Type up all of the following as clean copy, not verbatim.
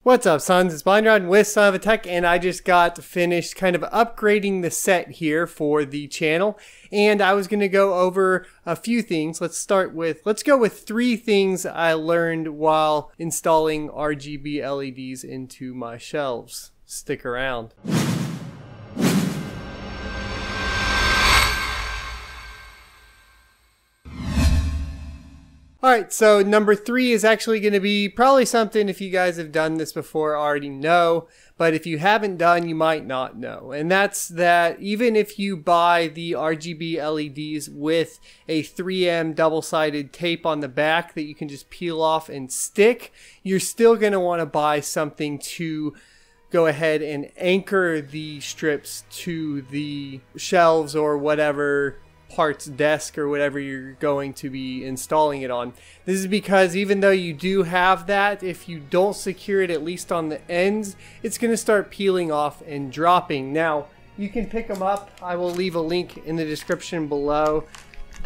What's up, sons? It's Blind with Son of a Tech, and I just got finished kind of upgrading the set here for the channel, and I was going to go over a few things. Let's go with 3 things I learned while installing RGB LEDs into my shelves. Stick around. Alright, so number 3 is actually going to be probably something, if you guys have done this before, already know, but if you haven't done, you might not know. And that's that even if you buy the RGB LEDs with a 3M double-sided tape on the back that you can just peel off and stick, you're still going to want to buy something to go ahead and anchor the strips to the shelves or whatever parts desk or whatever you're going to be installing it on. This is because even though you do have that, if you don't secure it at least on the ends, it's going to start peeling off and dropping. Now you can pick them up. I will leave a link in the description below.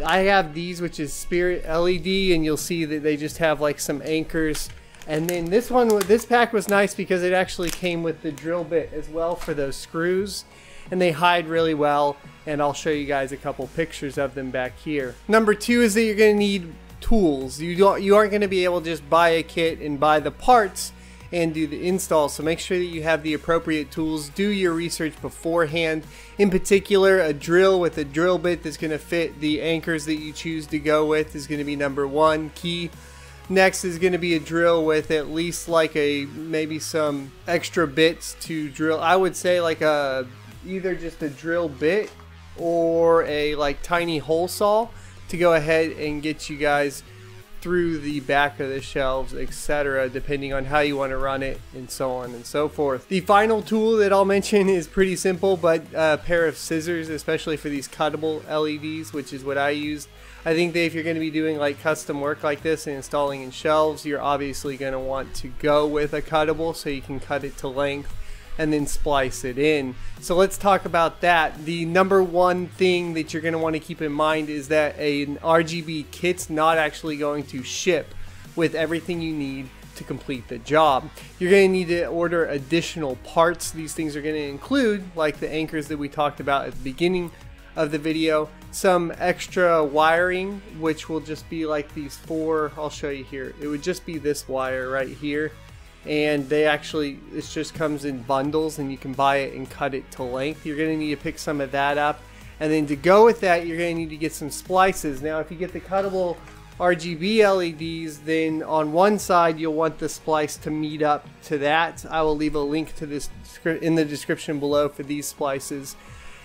I have these, which is Spirit LED, and you'll see that they just have like some anchors. And then this pack was nice because it actually came with the drill bit as well for those screws, and they hide really well, and I'll show you guys a couple pictures of them back here. Number 2 is that you're going to need tools. You aren't going to be able to just buy a kit and buy the parts and do the install, so make sure that you have the appropriate tools. Do your research beforehand. In particular, a drill with a drill bit that's going to fit the anchors that you choose to go with is going to be number 1 key. Next is going to be a drill with at least like maybe some extra bits to drill. I would say like either just a drill bit or a like tiny hole saw to go ahead and get you guys through the back of the shelves, etc., depending on how you want to run it, and so on and so forth. The final tool that I'll mention is pretty simple, but a pair of scissors, especially for these cuttable LEDs, which is what I used. I think that if you're going to be doing like custom work like this and installing in shelves, you're obviously going to want to go with a cuttable so you can cut it to length and then splice it in. So let's talk about that. The number 1 thing that you're going to want to keep in mind is that an RGB kit's not actually going to ship with everything you need to complete the job. You're going to need to order additional parts. These things are going to include like the anchors that we talked about at the beginning of the video, some extra wiring, which will just be like these 4, I'll show you here. It would just be this wire right here, and it just comes in bundles, and you can buy it and cut it to length. You're going to need to pick some of that up, and then to go with that, you're going to need to get some splices. Now if you get the cuttable RGB LEDs, then on one side you'll want the splice to meet up to that. I will leave a link to this in the description below for these splices,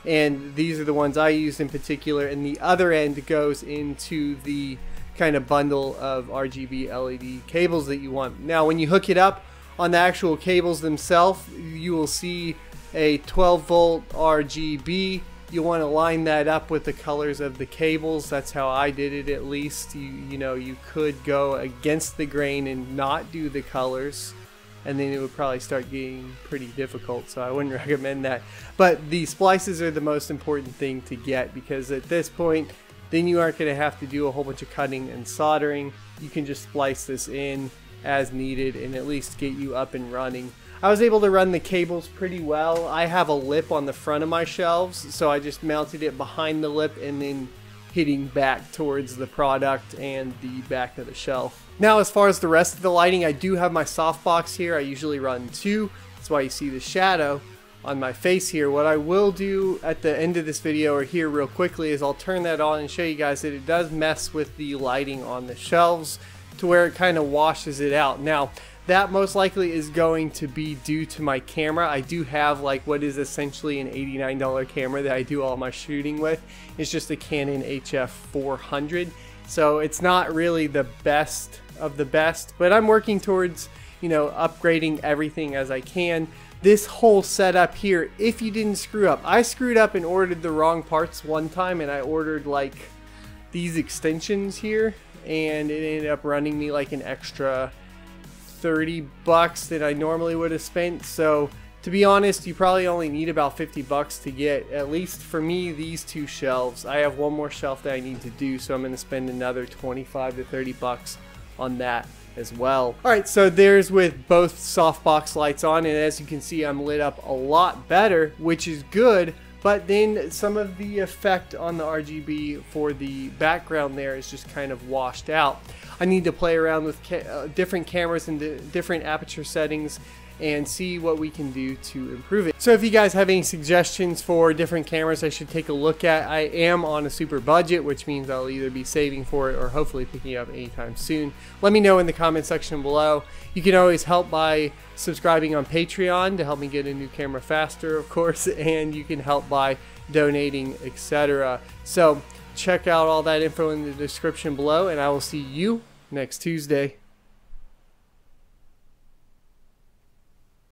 and these are the ones I used in particular, and the other end goes into the kind of bundle of RGB LED cables that you want. Now when you hook it up on the actual cables themselves, you will see a 12 volt RGB. You want to line that up with the colors of the cables. That's how I did it, at least. You could go against the grain and not do the colors, and then it would probably start getting pretty difficult, so I wouldn't recommend that. But the splices are the most important thing to get, because at this point then you aren't going to have to do a whole bunch of cutting and soldering. You can just splice this in as needed and at least get you up and running. I was able to run the cables pretty well. I have a lip on the front of my shelves, so I just mounted it behind the lip and then hitting back towards the product and the back of the shelf. Now as far as the rest of the lighting, I do have my softbox here. I usually run 2. That's why you see the shadow on my face here. What I will do at the end of this video or here real quickly is I'll turn that on and show you guys that it does mess with the lighting on the shelves to where it kind of washes it out. Now that most likely is going to be due to my camera. I do have like what is essentially an $89 camera that I do all my shooting with. It's just a Canon HF 400, so it's not really the best of the best, but I'm working towards upgrading everything as I can. This whole setup here, if you didn't screw up, I screwed up and ordered the wrong parts one time, and I ordered like these extensions here, and it ended up running me like an extra $30 that I normally would have spent. So to be honest, you probably only need about $50 to get, at least for me, these 2 shelves. I have one more shelf that I need to do, so I'm going to spend another $25 to $30 on that as well. Alright, so there's with both softbox lights on, and as you can see I'm lit up a lot better, which is good, but then some of the effect on the RGB for the background there is just kind of washed out. I need to play around with different cameras and different aperture settings and see what we can do to improve it. So if you guys have any suggestions for different cameras I should take a look at, I am on a super budget, which means I'll either be saving for it or hopefully picking it up anytime soon. Let me know in the comment section below. You can always help by subscribing on Patreon to help me get a new camera faster, of course, and you can help by donating, etc. So check out all that info in the description below, and I will see you next Tuesday.